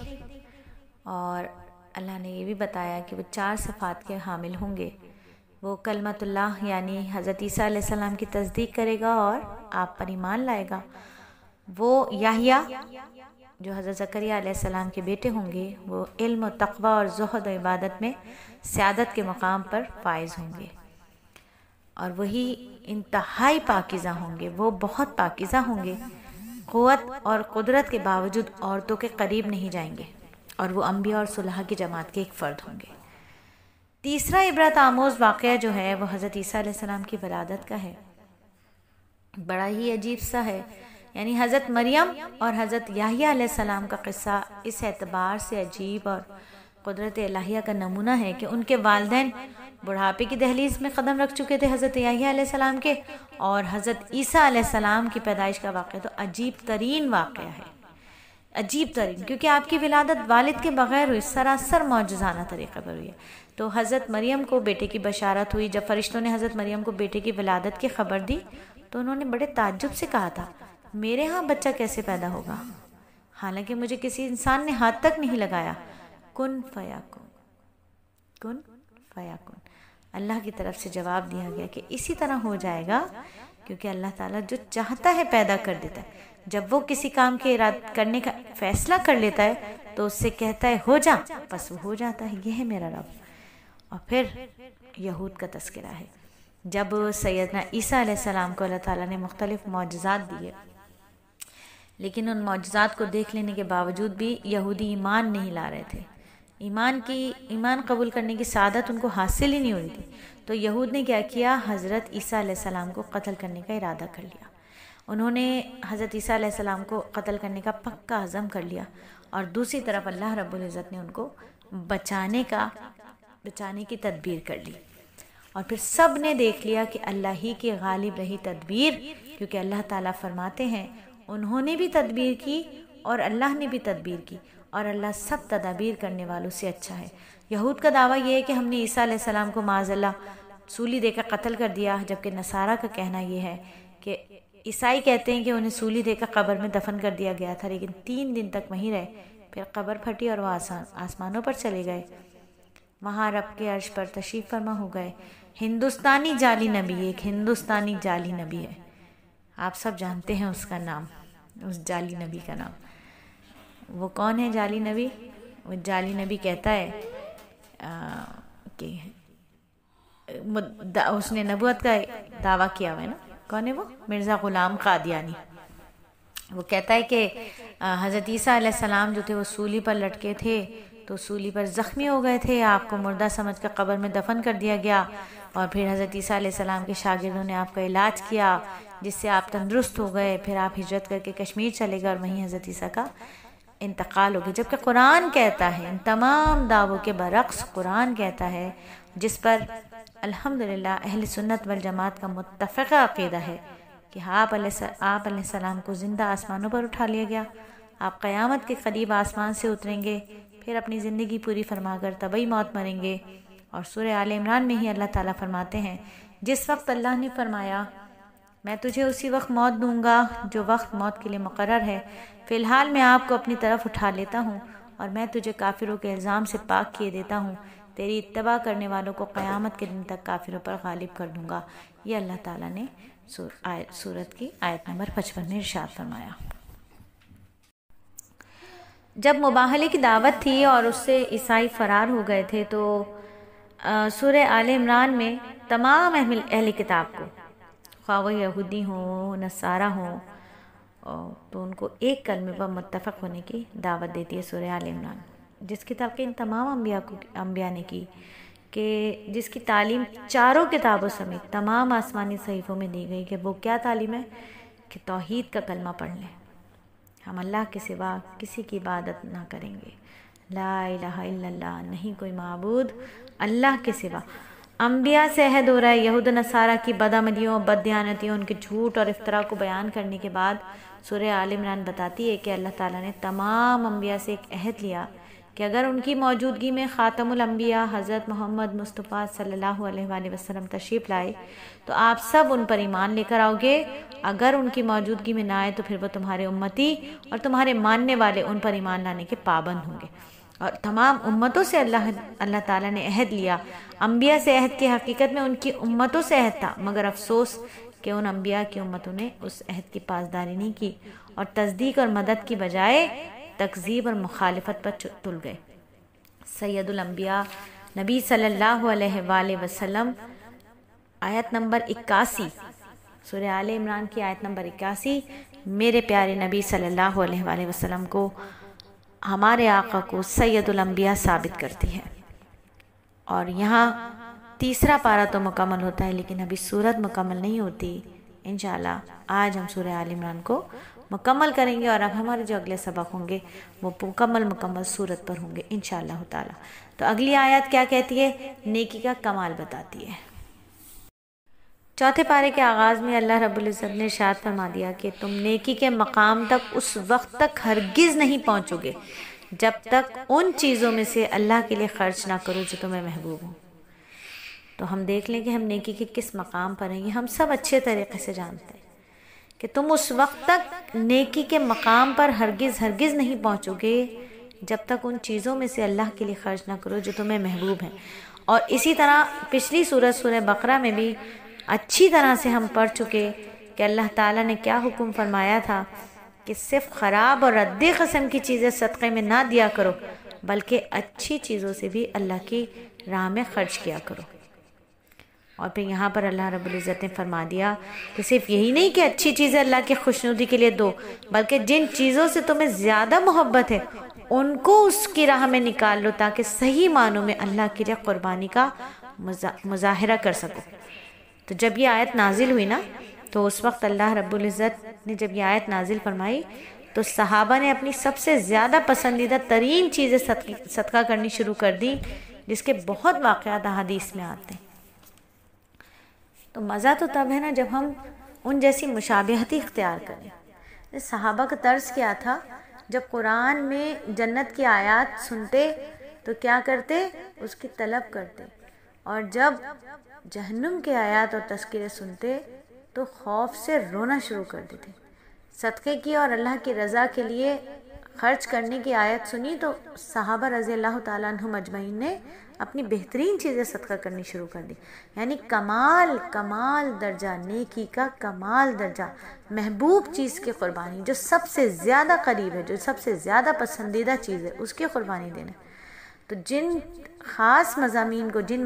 اور اللہ نے یہ بھی بتایا کہ وہ 4 صفات کے حامل ہوں گے۔ وہ کلمت اللہ یعنی حضرت عیسیٰ علیہ السلام کی تصدیق کرے گا اور آپ پر ایمان لائے گا۔ وہ یحییٰ جو حضرت زکریا علیہ السلام کے بیٹے ہوں گے، وہ علم و تقوی اور زہد و عبادت میں سعادت کے مقام پر فائز ہوں گے، اور وہی انتہائی پاکیزہ ہوں گے، وہ بہت پاکیزہ ہوں گے، قوت اور قدرت کے باوجود عورتوں کے قریب نہیں جائیں گے، اور وہ انبیاء اور صلحاء کی جماعت کے ایک فرد ہوں گے۔ تیسرا عبرت آموز واقعہ جو ہے وہ حضرت عیسیٰ علیہ السلام کی ولادت کا ہے، بڑا ہی عجیب سا ہے، یعنی حضرت مریم اور حضرت یحییٰ علیہ السلام کا قصہ اس اعتبار سے عجیب اور قدرت الہیہ کا نمونہ ہے کہ ان کے والدین بڑھاپے کی دہلیز میں قدم رکھ چکے تھے حضرت یحییٰ علیہ السلام کے، اور حضرت عیسیٰ علیہ السلام کی پیدائش کا واقعہ تو عجیب ترین واقعہ ہے، عجیب ترین، کیونکہ آپ کی ولادت والد کے بغیر ہوئی، سراسر معجزانہ طریقے پر ہوئی ہے۔ تو حضرت مریم کو بیٹے کی بشارت ہوئی، جب فرشتوں نے حضرت مریم کو بیٹے کی ولادت کی خبر دی تو انہوں نے بڑے تعجب سے کہا تھا، میرے ہاں بچہ کیسے پیدا ہوگا، حالانکہ مجھے کسی انسان نے ہاتھ تک نہیں لگایا۔ کن فیکن، کن فیکن، اللہ کی طرف سے جواب دیا گیا کہ اسی طرح ہو جائے گا، کیونکہ اللہ تعالیٰ جو چاہتا ہے پیدا کر دیتا ہے۔ جب وہ کسی کام کے ارادہ کرنے کا فیصلہ کر لیتا ہے تو اس سے کہتا ہے ہو جا، بس وہ ہو جاتا ہے، یہ ہے میرا رب۔ اور پھر یہود کا تذکرہ ہے، جب سیدنا عیسیٰ علیہ السلام کو اللہ تعالیٰ نے مختلف معجزات دیے، لیکن ان معجزات کو دیکھ لینے کے باوجود بھی یہودی ایمان نہیں لا رہے تھے، ایمان قبول کرنے کی سعادت ان کو حاصل ہی نہیں ہو رہی تھی، تو یہود نے کیا کیا، حضرت عیسیٰ علیہ السلام کو قتل کرنے کا ارادہ کر لیا۔ انہوں نے حضرت عیسیٰ علیہ السلام کو قتل کرنے کا پکا عزم کر لیا، اور دوسری طرف اللہ رب العزت نے ان کو بچانے کی تدبیر کر لی، اور پھر سب نے دیکھ لیا کہ اللہ ہی کی غالب رہی تدبیر، کیونکہ اللہ تعالیٰ فرماتے ہیں انہوں نے بھی تدبیر کی اور اللہ نے بھی تدبیر کی، اور اللہ سب تدابیر کرنے والوں سے اچھا ہے۔ یہود کا دعویٰ یہ ہے کہ ہم نے عیسیٰ علیہ السلام کو معاذ اللہ سولی دے کر قتل کر دیا، جبکہ نصارہ کا کہنا یہ ہے کہ عیسائی کہتے ہیں کہ انہیں سولی دے کر قبر میں دفن کر دیا گیا تھا، لیکن 3 دن تک وہیں رہے، پھر قبر پھٹی اور وہ آسمانوں پر چلے گئے، وہاں رب کے عرش پر تشریف فرما ہو گئے۔ ہندوستانی جعلی نبی، ایک ہندوستانی جعلی نبی ہے، آپ سب جانتے ہیں اس کا نام، اس جعلی نبی کا نام۔ وہ کون ہے جعلی نبی؟ وہ جعلی نبی کہتا ہے کہ اس نے نبوت کا دعویٰ کیا ہوا ہے نا، کون ہے وہ؟ مرزا غلام قادیانی۔ وہ کہتا ہے کہ حضرت عیسیٰ علیہ السلام جو تھے وہ سولی پر لٹکے تھے، تو سولی پر زخمی ہو گئے تھے، آپ کو مردہ سمجھ کر قبر میں دفن کر دیا گیا، اور پھر حضرت عیسیٰ علیہ السلام کے شاگردوں نے آپ کا علاج کیا، جس سے آپ تندرست ہو گئے، پھر آپ ہجرت کر کے کشمیر چلے گئے، اور وہیں حضرت عیسیٰ کا انتقال ہو گیا۔ جبکہ قرآن کہتا ہے، ان تمام دعووں کے برعکس قرآن کہتا ہے، جس پر الحمدللہ اہل سنت والجماعت کا متفقہ عقیدہ ہے، کہ آپ علیہ السلام کو زندہ آسمانوں پر اٹھا لیا گیا، آپ قیامت کے قریب آسمان سے اتریں گے، پھر اپنی زندگی پوری فرما کر طبعی موت مریں گے۔ اور سورہ آل عمران میں ہی اللہ تعالیٰ فرماتے ہیں، جس وقت اللہ نے فرمایا میں تجھے اسی وقت موت دوں گا جو وقت موت کے لیے مقرر ہے، فی الحال میں آپ کو اپنی طرف اٹھا لیتا ہوں، اور میں تجھے کافروں کے الزام سے پاک کیے دیتا ہوں، تیری اتباع کرنے والوں کو قیامت کے دن تک کافروں پر غالب کر دوں گا۔ یہ اللہ تعالیٰ نے سورت کی آیت نمبر 55 میں ارشاد فرمایا۔ جب مباہلے کی دعوت تھی اور اس سے عیسائی فرار ہو گئے تھے، تو سورہ آل عمران میں تمام اہل کتاب کو، خواہ وہ یہودی ہوں، نصارہ ہوں، تو ان کو ایک کلمے پر متفق ہونے کی دعوت دیتی ہے سورہ آل عمران، جس کی تلقین تمام انبیاء نے کی، کہ جس کی تعلیم چاروں کتابوں سمیت تمام آسمانی صحیفوں میں دی گئی، کہ وہ کیا تعلیم ہے کہ توحید کا کلمہ پڑھ لیں، ہم اللہ کے سوا کسی کی عبادت نہ کریں گے، لا الہ الا اللہ، نہیں کوئی معبود اللہ کے سوا۔ انبیاء سے عہد ہو رہا ہے، یہود و نصارہ کی بدعملیوں، بددیانتیوں، ان کے جھوٹ اور افتراء کو بیان کرنے کے بعد سورہ آل عمران بتاتی ہے کہ اللہ تعالیٰ نے تمام انبیاء سے ایک عہد لیا کہ اگر ان کی موجودگی میں خاتم الانبیاء حضرت محمد مصطفیٰ صلی اللہ علیہ وآلہ وسلم تشریف لائے تو آپ سب ان پر ایمان لے کر آؤ گے، اگر ان کی موجودگی میں نہ آئے تو پھر وہ تمہارے امتی اور تمہارے ماننے والے ان پر ایمان لانے کے پابند ہوں گے۔ اور تمام امتوں سے اللہ تعالیٰ نے عہد لیا، انبیاء سے عہد کی حقیقت میں ان کی امتوں سے عہد تھا، مگر افسوس کہ ان انبیاء کی امتوں نے اس عہد کی پاسداری نہیں کی اور تصدیق اور مدد کی بجائے تکذیب اور مخالفت پر تل گئے۔ سید الانبیاء نبی صلی اللہ علیہ وآلہ وسلم آیت نمبر 81، سورہ آل عمران کی آیت نمبر 81، میرے پیارے نبی صلی اللہ علیہ وآلہ وسلم کو، ہمارے آقا کو سید الانبیاء ثابت کرتی ہے۔ اور یہاں تیسرا پارہ تو مکمل ہوتا ہے، لیکن ابھی سورت مکمل نہیں ہوتی۔ انشاءاللہ آج ہم سورہ آل عمران کو مکمل کریں گے، اور اب ہمارے جو اگلے سبق ہوں گے وہ مکمل سورت پر ہوں گے انشاءاللہ تعالی۔ تو اگلی آیت کیا کہتی ہے؟ نیکی کا کمال بتاتی ہے۔ چوتھے پارے کے آغاز میں اللہ رب العزت نے ارشاد فرما دیا کہ تم نیکی کے مقام تک اس وقت تک ہرگز نہیں پہنچو گے جب تک ان چیزوں میں سے اللہ کے لیے خرچ نہ کرو جو تمہیں محبوب ہو۔ تو ہم دیکھ لیں کہ ہم نیکی کے کس مقام پر ہیں، یہ ہم سب اچھے طریقے سے جانتے ہیں کہ تم اس وقت تک نیکی کے مقام پر ہرگز نہیں پہنچو گے جب تک ان چیزوں میں سے اللہ کے لیے خرچ نہ کرو جو تمہیں محبوب ہیں۔ اور اسی طرح پچھلی سورہ بقرہ میں بھی اچھی طرح سے ہم پڑھ چکے کہ اللہ تعالیٰ نے کیا حکم فرمایا تھا کہ صرف خراب اور رد قسم کی چیزیں صدقے میں نہ دیا کرو، بلکہ اچھی چیزوں سے بھی اللہ کی راہ میں خرچ کیا کرو۔ اور پھر یہاں پر اللہ رب العزت نے فرما دیا کہ صرف یہی نہیں کہ اچھی چیزیں اللہ کی خوشنودی کے لیے دو، بلکہ جن چیزوں سے تمہیں زیادہ محبت ہے ان کو اس کی راہ میں نکال لو، تاکہ صحیح معنوں میں اللہ کی راہ قربانی کا مظاہرہ کر سکو۔ تو جب یہ آیت نازل ہوئی نا، تو اس وقت اللہ رب العزت نے جب یہ آیت نازل فرمائی تو صحابہ نے اپنی سب سے زیادہ پسندیدہ ترین چیزیں صدقہ کرنی شروع کر دی، جس کے بہت واقعات احادیث میں آتے ہیں۔ تو مزہ تو تب ہے نا جب ہم ان جیسی مشابہتی اختیار کریں۔ صحابہ کا طرز کیا تھا؟ جب قرآن میں جنت کی آیات سنتے تو کیا کرتے؟ اس کی طلب کرتے، اور جب جہنم کے آیات اور تذکرے سنتے تو خوف سے رونا شروع کر دیتے۔ صدقے کی اور اللہ کی رضا کے لیے خرچ کرنے کی آیت سنی تو صحابہ رضی اللہ تعالیٰ عنہم اجمعین نے اپنی بہترین چیزیں صدقہ کرنی شروع کر دی، یعنی کمال درجہ، نیکی کا کمال درجہ، محبوب چیز کی قربانی، جو سب سے زیادہ قریب ہے، جو سب سے زیادہ پسندیدہ چیز ہے، اس کی قربانی دینا۔ تو جن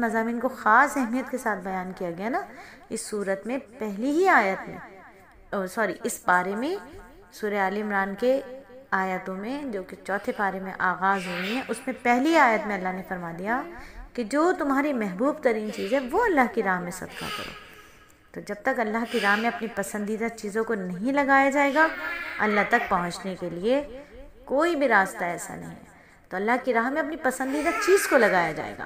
مضامین کو خاص اہمیت کے ساتھ بیان کیا گیا نا اس صورت میں، پہلی ہی آیت میں اس پارے میں، سورہ آل عمران کے آیتوں میں جو کہ چوتھے پارے میں آغاز ہوئی ہیں، اس میں پہلی آیت میں اللہ نے فرما دیا کہ جو تمہاری محبوب ترین چیز ہے وہ اللہ کی راہ میں صدقہ کرو۔ تو جب تک اللہ کی راہ میں اپنی پسندیدہ چیزوں کو نہیں لگایا جائے گا، اللہ تک پہنچنے کے لیے کوئی بھی راستہ ایسا نہیں ہے۔ تو اللہ کی راہ میں اپنی پسندیدہ چیز کو لگایا جائے گا۔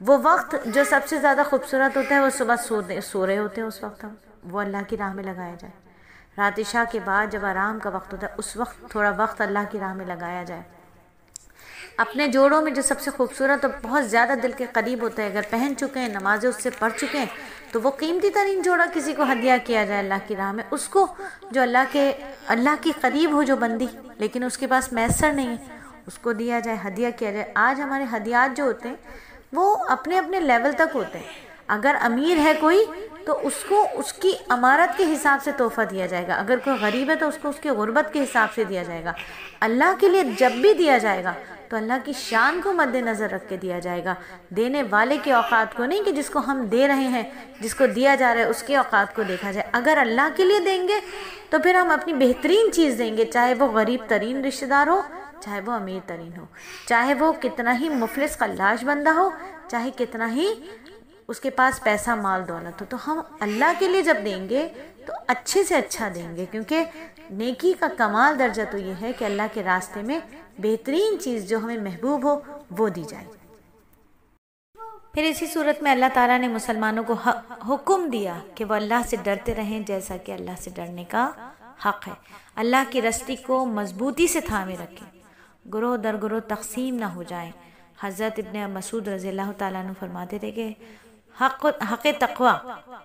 وہ وقت جو سب سے زیادہ خوبصورت ہوتا ہے وہ صبح سو رہے ہوتے ہیں، اس وقت وہ اللہ کی راہ میں لگایا جائے۔ رات عشاء کے بعد جب آرام کا وقت ہوتا ہے اس وقت تھوڑا وقت اللہ کی راہ میں لگایا جائے۔ اپنے جوڑوں میں جو سب سے خوبصورت اور بہت زیادہ دل کے قریب ہوتا ہے، اگر پہن چکے ہیں، نمازیں اس سے پڑھ چکے ہیں، تو وہ قیمتی ترین جوڑا کسی کو ہدیہ کیا جائے اللہ کی راہ میں، اس کو جو اللہ کے قریب ہو جو بندی، لیکن اس کے پاس میسر نہیں ہے، اس کو دیا جائے، ہدیہ کیا جائے۔ آج ہمارے ہدیات جو ہوتے ہیں وہ اپنے اپنے لیول تک ہوتے ہیں۔ اگر امیر ہے کوئی تو اس کو اس کی امارت کے حساب سے تحفہ دیا جائے گا، اگر کوئی غریب ہے تو اس کو اس کی غربت کے حساب سے دیا جائے گا۔ اللہ کے لیے جب بھی دیا جائے گا تو اللہ کی شان کو مد نظر رکھ کے دیا جائے گا، دینے والے کے اوقات کو نہیں کہ جس کو ہم دے رہے ہیں، جس کو دیا جا رہا ہے اس کے اوقات کو دیکھا جائے۔ اگر اللہ کے لیے دیں گے تو پھر ہم اپنی بہترین چیز دیں گے، چاہے وہ غریب ترین رشتہ دار ہو، چاہے وہ امیر ترین ہو، چاہے وہ کتنا ہی مفلس قلاش بندہ ہو، چاہے کتنا ہی اس کے پاس پیسہ مال دولت ہو، تو ہم اللہ کے لیے جب دیں گے تو اچھے سے اچھا دیں گے، کیونکہ نیکی کا کمال درجہ تو یہ ہے کہ اللہ کے راستے میں بہترین چیز جو ہمیں محبوب ہو وہ دی جائے۔ پھر اسی صورت میں اللہ تعالیٰ نے مسلمانوں کو حکم دیا کہ وہ اللہ سے ڈرتے رہیں جیسا کہ اللہ سے ڈرنے کا حق ہے، اللہ کی رستی کو مضبوطی سے تھامے رکھیں، گروہ در گروہ تقسیم نہ ہو جائیں۔ حضرت ابن مسعود رضی اللہ تعالیٰ عنہ فرماتے تھے کہ حق تقوی،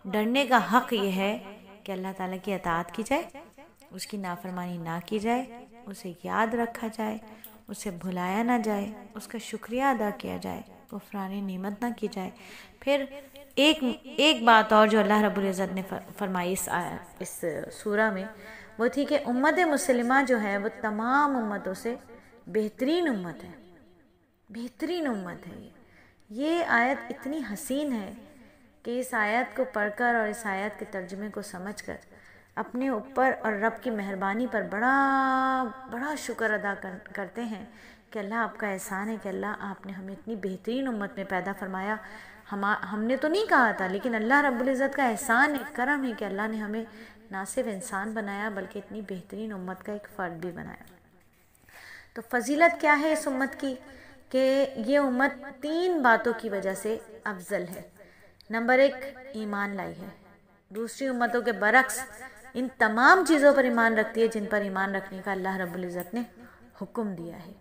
ڈرنے کا حق یہ ہے کہ اللہ تعالیٰ کی اطاعت کی جائے، اس کی نافرمانی نہ کی جائے، اسے یاد رکھا جائے، اسے بھلایا نہ جائے، اس کا شکریہ ادا کیا جائے، کفران نعمت نہ کی جائے۔ پھر ایک بات اور جو اللہ رب العزت نے فرمائی اس سورہ میں، وہ تھی کہ امت مسلمہ جو ہے وہ تمام امتوں سے بہترین امت ہے، بہترین امت ہے۔ یہ آیت اتنی حسین ہے کہ اس آیت کو پڑھ کر اور اس آیت کے ترجمے کو سمجھ کر اپنے اوپر اور رب کی مہربانی پر بڑا بڑا شکر ادا کرتے ہیں کہ اللہ آپ کا احسان ہے کہ اللہ آپ نے ہمیں اتنی بہترین امت میں پیدا فرمایا۔ ہم نے تو نہیں کہا تھا، لیکن اللہ رب العزت کا احسان ہے، کرم ہے کہ اللہ نے ہمیں نہ صرف انسان بنایا بلکہ اتنی بہترین امت کا ایک فرد بھی بنایا۔ تو فضیلت کیا ہے اس امت کی کہ یہ امت 3 باتوں کی وجہ سے افضل ہے۔ نمبر 1، ایمان لائی ہے، دوسری امتوں کے برعکس ان تمام چیزوں پر ایمان رکھتی ہے جن پر ایمان رکھنے کا اللہ رب العزت نے حکم دیا ہے۔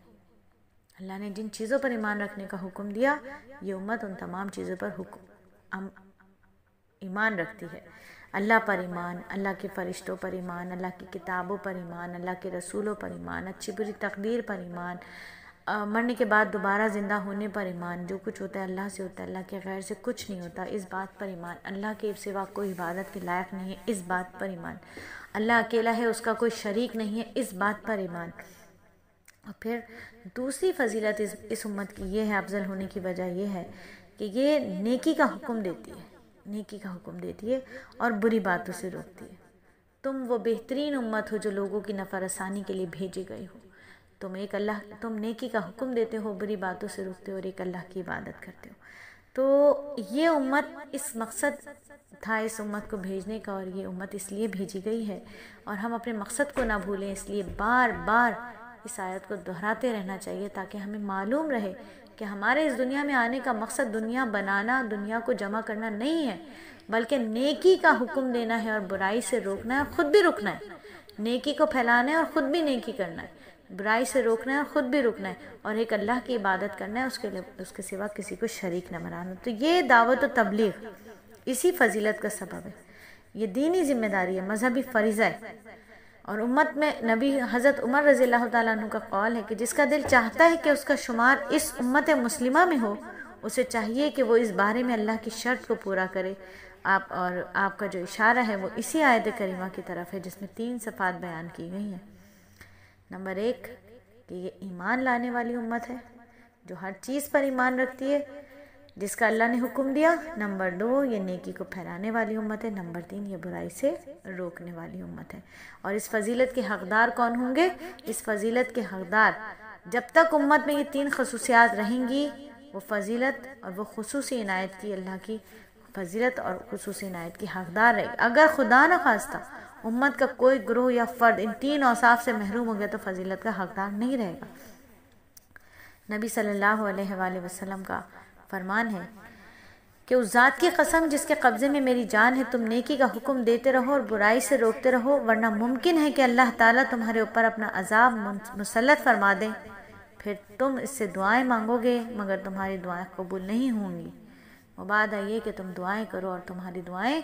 اللہ نے جن چیزوں پر ایمان رکھنے کا حکم دیا، یہ امت ان تمام چیزوں پر ایمان رکھتی ہے۔ اللہ پر ایمان، اللہ کے فرشتوں پر ایمان، اللہ کی کتابوں پر ایمان، اللہ کے رسولوں پر ایمان، اچھی بری تقدیر پر ایمان، مرنے کے بعد دوبارہ زندہ ہونے پر ایمان، جو کچھ ہوتا ہے اللہ سے ہوتا ہے، اللہ کے غیر سے کچھ نہیں ہوتا، اس بات پر ایمان، اللہ کے سوا کوئی عبادت کے لائق نہیں ہے، اس بات پر ایمان، اللہ اکیلا ہے، اس کا کوئی شریک نہیں ہے، اس بات پر ایمان۔ اور پھر دوسری فضیلت اس امت کی یہ ہے، افضل ہونے کی وجہ یہ ہے کہ یہ نیکی کا حکم دیتی ہے، نیکی کا حکم دیتی ہے اور بری باتوں سے روکتی ہے۔ تم وہ بہترین امت ہو جو لوگوں کی نفع رسانی کے لیے بھیجے گئے ہو۔ تم نیکی کا حکم دیتے ہو، بری باتوں سے روکتے ہو اور ایک اللہ کی عبادت کرتے ہو۔ تو یہ امت، اس مقصد تھا اس امت کو بھیجنے کا، اور یہ امت اس لیے بھیجی گئی ہے، اور ہم اپنے مقصد کو نہ بھولیں، اس لیے بار بار اس آیت کو دہراتے رہنا چاہیے تاکہ ہمیں معلوم رہے کہ ہمارے اس دنیا میں آنے کا مقصد دنیا بنانا، دنیا کو جمع کرنا نہیں ہے، بلکہ نیکی کا حکم دینا ہے اور برائی سے روکنا ہے اور خود بھی رکنا ہے۔ نیکی کو پھیلانا ہے اور خود بھی نیکی کرنا ہے، برائی سے روکنا ہے اور خود بھی رکنا ہے، اور ایک اللہ کی عبادت کرنا ہے، اس کے سوا کسی کو شریک نہ بنانا۔ تو یہ دعوت و تبلیغ اسی فضیلت کا سبب ہے، یہ دینی ذمہ داری ہے، مذہبی فریضہ ہے۔ اور امت میں نبی حضرت عمر رضی اللہ تعالیٰ عنہ کا قول ہے کہ جس کا دل چاہتا ہے کہ اس کا شمار اس امت مسلمہ میں ہو، اسے چاہیے کہ وہ اس بارے میں اللہ کی شرط کو پورا کرے۔ آپ کا جو اشارہ ہے وہ اسی آیت کریمہ کی طرف ہے جس میں 3 صفات بیان کی گئی ہیں۔ نمبر 1 کہ یہ ایمان لانے والی امت ہے جو ہر چیز پر ایمان رکھتی ہے جس کا اللہ نے حکم دیا۔ نمبر 2 یہ نیکی کو پھیلانے والی امت ہے۔ نمبر 3 یہ برائی سے روکنے والی امت ہے۔ اور اس فضیلت کے حقدار کون ہوں گے؟ اس فضیلت کے حقدار جب تک امت میں یہ 3 خصوصیات رہیں گی، وہ فضیلت اور وہ خصوصی عنایت کی، اللہ کی فضیلت اور خصوصی عنایت کی حقدار رہے گی۔ اگر خدا نہ خواستہ امت کا کوئی گروہ یا فرد ان 3 اوصاف سے محروم ہو گیا تو فضیلت کا حقدار نہیں رہے گا۔ نبی صلی اللہ علیہ وآلہ وسلم کا فرمان ہے کہ اس ذات کی قسم جس کے قبضے میں میری جان ہے، تم نیکی کا حکم دیتے رہو اور برائی سے روکتے رہو، ورنہ ممکن ہے کہ اللہ تعالیٰ تمہارے اوپر اپنا عذاب مسلط فرما دے، پھر تم اس سے دعائیں مانگو گے مگر تمہاری دعائیں قبول نہیں ہوں گی۔ مبادا یہ کہ تم دعائیں کرو اور تمہاری دعائیں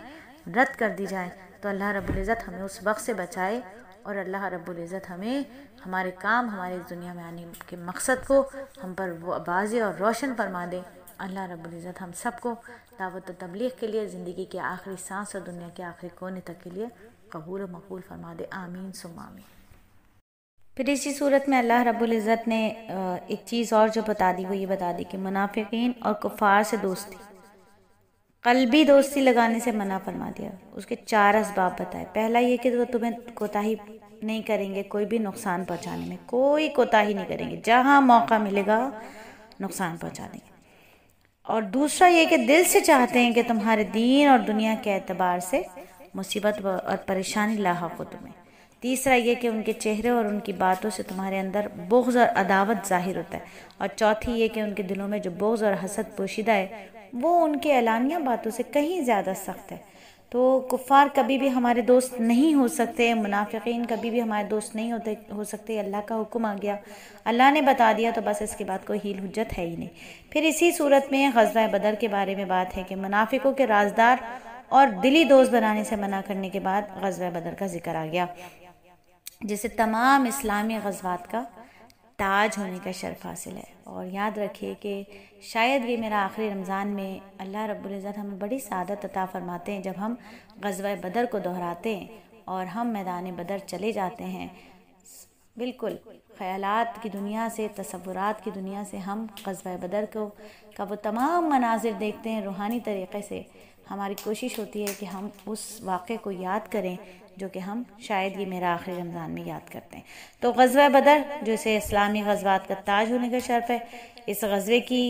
رد کر دی جائیں۔ تو اللہ رب العزت ہمیں اس وقت سے بچائے، اور اللہ رب العزت ہمیں ہمارے کام، ہمارے اس دنیا میں آنے کے مقصد کو ہم پر واضح اور روشن فرما دے۔ اللہ رب العزت ہم سب کو دعوت و تبلیغ کے لیے زندگی کے آخری سانس اور دنیا کے آخری کونے تک کے لیے قبول و مقبول فرما دے۔ آمین ثم آمین۔ پھر اسی صورت میں اللہ رب العزت نے ایک چیز اور جو بتا دی وہ یہ بتا دی کہ منافقین اور کفار سے دوستی، قلبی دوستی لگانے سے منع فرما دیا۔ اس کے 4 اسباب بتائے۔ پہلا یہ کہ وہ تمہیں کوتاہی نہیں کریں گے، کوئی بھی نقصان پہنچانے میں کوئی کوتاہی نہیں کریں گے، جہاں موقع ملے گا نقصان پہنچا دیں گے۔ اور دوسرا یہ کہ دل سے چاہتے ہیں کہ تمہارے دین اور دنیا کے اعتبار سے مصیبت اور پریشانی لاحق ہو تمہیں۔ تیسرا یہ کہ ان کے چہرے اور ان کی باتوں سے تمہارے اندر بغض اور عداوت ظاہر ہوتا ہے۔ اور چوتھی یہ کہ ان کے دلوں میں جو بغض اور حسد پوشیدہ ہے وہ ان کے اعلانیہ باتوں سے کہیں زیادہ سخت ہے۔ تو کفار کبھی بھی ہمارے دوست نہیں ہو سکتے، منافقین کبھی بھی ہمارے دوست نہیں ہو سکتے۔ اللہ کا حکم آ گیا، اللہ نے بتا دیا، تو بس اس کے بعد کوئی حیل حجت ہے ہی نہیں۔ پھر اسی صورت میں غزوہ بدر کے بارے میں بات ہے کہ منافقوں کے رازدار اور دلی دوست بنانے سے منع کرنے کے بعد غزوہ بدر کا ذکر آ گیا، جسے تمام اسلامی غزوات کا تاج ہونے کا شرف حاصل ہے۔ اور یاد رکھیے کہ شاید یہ میرا آخری رمضان میں اللہ رب العزت ہمیں بڑی سعادت عطا فرماتے ہیں جب ہم غزوہ بدر کو دہراتے ہیں اور ہم میدان بدر چلے جاتے ہیں، بالکل خیالات کی دنیا سے، تصورات کی دنیا سے ہم غزوہ بدر کا وہ تمام مناظر دیکھتے ہیں روحانی طریقے سے۔ ہماری کوشش ہوتی ہے کہ ہم اس واقعے کو یاد کریں جو کہ ہم شاید یہ میرا آخری رمضان میں یاد کرتے ہیں۔ تو غزوہ بدر جو اسے اسلامی غزوات کا تاج ہونے کا شرف ہے، اس غزوے کی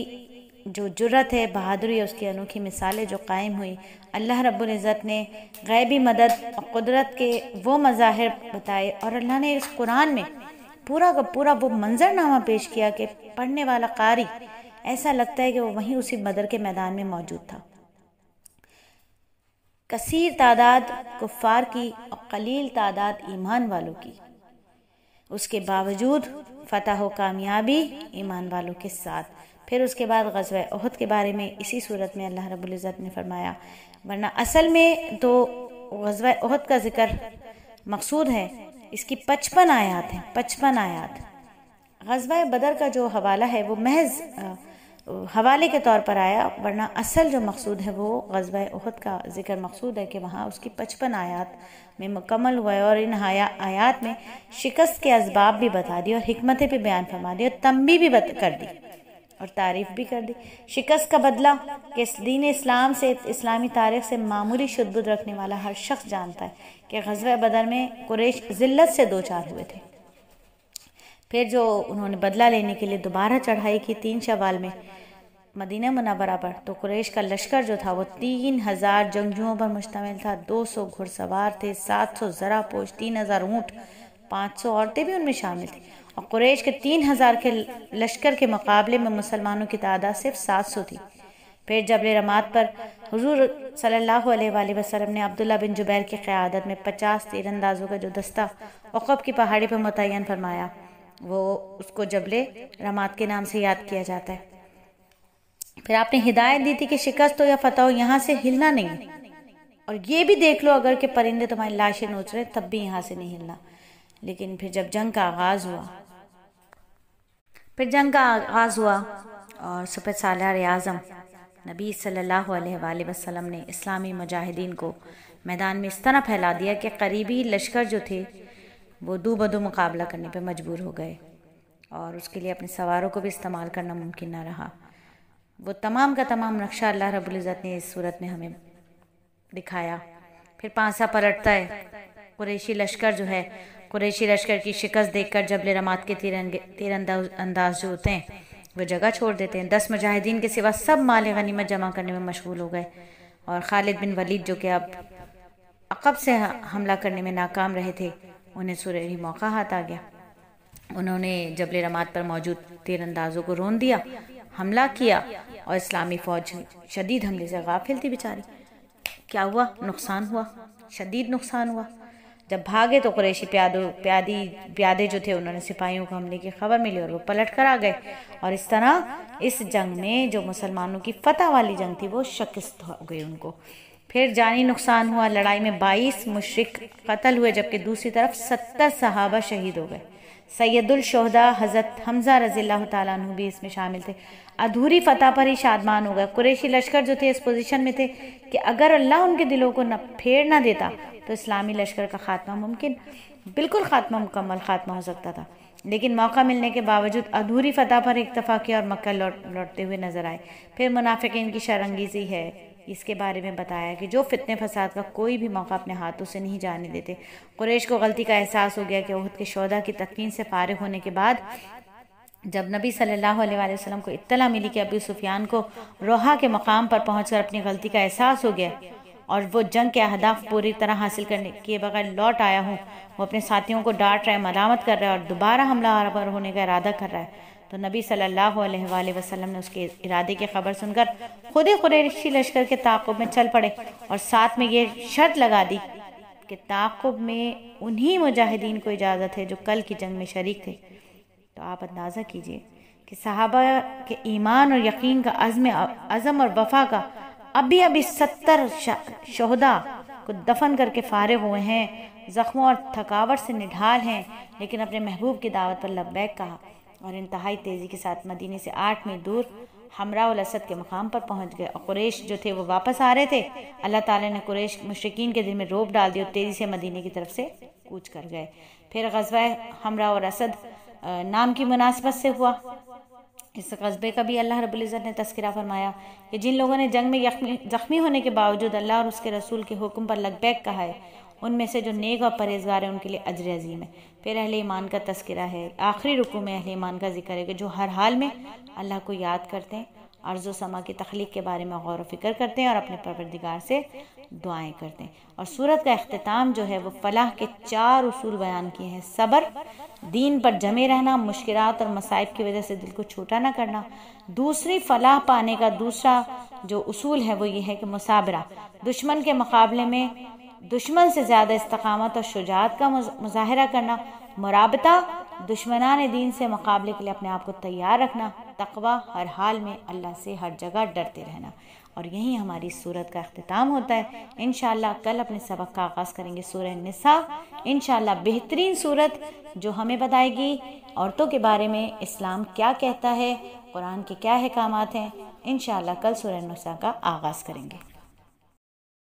جو جرت ہے، بہادری ہے، اس کی انوکھی مثالیں جو قائم ہوئی، اللہ رب العزت نے غیبی مدد اور قدرت کے وہ مظاہر بتائے، اور اللہ نے اس قرآن میں پورا کا پورا وہ منظرنامہ پیش کیا کہ پڑھنے والا قاری ایسا لگتا ہے کہ وہ وہیں اسی بدر کے میدان میں موجود تھا۔ کثیر تعداد کفار کی اور قلیل تعداد ایمان والوں کی، اس کے باوجود فتح و کامیابی ایمان والوں کے ساتھ۔ پھر اس کے بعد غزوہ احد کے بارے میں اسی صورت میں اللہ رب العزت نے فرمایا، ورنہ اصل میں تو غزوہ احد کا ذکر مقصود ہے، اس کی 55 آیات ہیں، 55 آیات۔ غزوہ بدر کا جو حوالہ ہے وہ محض حوالے کے طور پر آیا، ورنہ اصل جو مقصود ہے وہ غزوہ احد کا ذکر مقصود ہے کہ وہاں اس کی 55 آیات میں مکمل ہوا ہے، اور ان آیات میں شکست کے اسباب بھی بتا دی اور حکمتیں بھی بیان فرما دی اور تنبیہ بھی کر دی اور تعریف بھی کر دی۔ شکست کا بدلہ کہ دین اسلام سے، اسلامی تاریخ سے معمولی شدت رکھنے والا ہر شخص جانتا ہے کہ غزوہ بدر میں قریش ذلت سے دوچار ہوئے تھے۔ پھر جو انہوں نے بدلہ لینے کے لیے دوبارہ چڑھائی کی 3 شوال میں مدینہ منورہ پر، تو قریش کا لشکر جو تھا وہ 3000 جنگجوؤں پر مشتمل تھا، 200 گھڑ سوار تھے، 700 زرہ پوش، 3000 اونٹ، 500 عورتیں بھی ان میں شامل تھیں۔ اور قریش کے 3000 کے لشکر کے مقابلے میں مسلمانوں کی تعداد صرف 700 تھی۔ پھر جبل رمات پر حضور صلی اللہ علیہ وآلہ وسلم نے عبداللہ بن جبیر کی قیادت میں 50 تیر اندازوں کا جو دستہ عقب کی پہاڑی پر متعین فرمایا، وہ اس کو جبل رمات کے نام سے یاد کیا جاتا ہے۔ پھر آپ نے ہدایت دی تھی کہ شکست ہو یا فتح ہو، یہاں سے ہلنا نہیں، اور یہ بھی دیکھ لو اگر کہ پرندے تمہاری لاشیں نوچ رہے تب بھی یہاں سے نہیں ہلنا۔ لیکن پھر جب جنگ کا آغاز ہوا اور سپہ سالار اعظم نبی صلی اللہ علیہ وآلہ وسلم نے اسلامی مجاہدین کو میدان میں اس طرح پھیلا دیا کہ قریبی لشکر جو تھے وہ دو بدو مقابلہ کرنے پہ مجبور ہو گئے، اور اس کے لیے اپنے سواروں کو بھی استعمال کرنا ممکن نہ رہا۔ وہ تمام کا تمام نقشہ اللہ رب العزت نے اس صورت میں ہمیں دکھایا۔ پھر پانسا پلٹتا ہے، قریشی لشکر جو ہے، قریشی لشکر کی شکست دیکھ کر جبل رمات کے تیر انداز جو ہوتے ہیں وہ جگہ چھوڑ دیتے ہیں۔ 10 مجاہدین کے سوا سب مال غنیمت جمع کرنے میں مشغول ہو گئے، اور خالد بن ولید جو کہ اب عقب سے حملہ کرنے میں ناکام رہے تھے، انہیں سنہری موقع ہاتھ آ گیا۔ انہوں نے جبل رمات پر موجود تیر اندازوں کو رون دیا، حملہ کیا، اور اسلامی فوج شدید حملے سے غافل تھی بیچاری۔ کیا ہوا؟ نقصان ہوا، شدید نقصان ہوا۔ جب بھاگے تو قریشی پیادے جو تھے انہوں نے سپاہیوں کو حملے کی خبر ملی اور وہ پلٹ کر آ گئے، اور اس طرح اس جنگ میں جو مسلمانوں کی فتح والی جنگ تھی وہ شکست ہو گئی ان کو۔ پھر جانی نقصان ہوا، لڑائی میں 22 مشرک قتل ہوئے، جبکہ دوسری طرف 70 صحابہ شہید ہو گئے۔ سید الشہداء حضرت حمزہ رضی اللہ تعالیٰ عنہ بھی اس میں شامل تھے۔ ادھوری فتح پر ہی شادمان ہو گئے۔ قریشی لشکر جو تھے اس پوزیشن میں تھے کہ اگر اللہ ان کے دلوں کو نہ پھیر نہ دیتا تو اسلامی لشکر کا خاتمہ ممکن۔ بالکل خاتمہ مکمل خاتمہ ہو سکتا تھا، لیکن موقع ملنے کے باوجود ادھوری فتح پر اکتفا کیا اور مکہ لوٹتے ہوئے نظر آئے۔ پھر منافقین کی شرانگیزی ہے، اس کے بارے میں بتایا کہ جو فتنے فساد کا کوئی بھی موقع اپنے ہاتھوں سے نہیں جانے دیتے۔ قریش کو غلطی کا احساس ہو گیا کہ احد کے شہداء کی تکفین سے فارغ ہونے کے بعد جب نبی صلی اللہ علیہ وآلہ وسلم کو اطلاع ملی کہ ابو سفیان کو روحا کے مقام پر پہنچ کر اپنی غلطی کا احساس ہو گیا اور وہ جنگ کے اہداف پوری طرح حاصل کرنے کے بغیر لوٹ آیا ہوں، وہ اپنے ساتھیوں کو ڈانٹ رہا ہے، ملامت کر رہا ہے اور دوبارہ حملہ آور ہونے کا ارادہ کر رہا ہے، تو نبی صلی اللہ علیہ وآلہ وسلم نے اس کے ارادے کی خبر سن کر خود ہی قریشی لشکر کے تعاقب میں چل پڑے اور ساتھ میں یہ شرط لگا دی کہ تعاقب میں انہی مجاہدین کو اجازت ہے جو کل کی جنگ میں شریک تھے۔ تو آپ اندازہ کیجئے کہ صحابہ کے ایمان اور یقین کا عزم اور وفا کا ابھی 70 شہداء کو دفن کر کے فارغ ہوئے ہیں، زخموں اور تھکاوٹ سے نڈھال ہیں، لیکن اپنے محبوب کی دعوت پر لبیک کہا اور انتہائی تیزی کے ساتھ مدینے سے 8 میل دور حمراء الاسد کے مقام پر پہنچ گئے۔ اور قریش جو تھے وہ واپس آ رہے تھے، اللہ تعالیٰ نے قریش مشرکین کے دل میں رعب ڈال دیا اور تیزی سے مدینے کی طرف سے کوچ کر گئے۔ پھر غزوہ حمراء الاسد نام کی مناسبت سے ہوا۔ اس غزبے کا بھی اللہ رب العزت نے تذکرہ فرمایا کہ جن لوگوں نے جنگ میں زخمی ہونے کے باوجود اللہ اور اس کے رسول کے حکم پر لبیک کہا ہے، ان میں سے جو نیک اور پرہیزگار ہیں ان کے لیے اجر عظیم ہے۔ پھر اہل ایمان کا تذکرہ ہے، آخری رکوع میں اہل ایمان کا ذکر ہے کہ جو ہر حال میں اللہ کو یاد کرتے ہیں، ارض و سما کی تخلیق کے بارے میں غور و فکر کرتے ہیں اور اپنے پروردگار سے دعائیں کرتے ہیں۔ اور سورت کا اختتام جو ہے وہ فلاح کے 4 اصول بیان کیے ہیں: صبر، دین پر جمے رہنا، مشکلات اور مصائب کی وجہ سے دل کو چھوٹا نہ کرنا۔ دوسری فلاح پانے کا دوسرا جو اصول ہے وہ یہ ہے کہ مثابرہ، دشمن کے مقابلے میں دشمن سے زیادہ استقامت اور شجاعت کا مظاہرہ کرنا۔ مرابطہ، دشمنان دین سے مقابلے کے لیے اپنے آپ کو تیار رکھنا۔ تقوی، ہر حال میں اللہ سے ہر جگہ ڈرتے رہنا۔ اور یہی ہماری سورت کا اختتام ہوتا ہے۔ انشاءاللہ کل اپنے سبق کا آغاز کریں گے سورہ نساء، انشاءاللہ بہترین سورت جو ہمیں بتائے گی عورتوں کے بارے میں اسلام کیا کہتا ہے، قرآن کے کیا احکامات ہیں۔ انشاءاللہ کل سورہ نساء کا آغاز کریں گے۔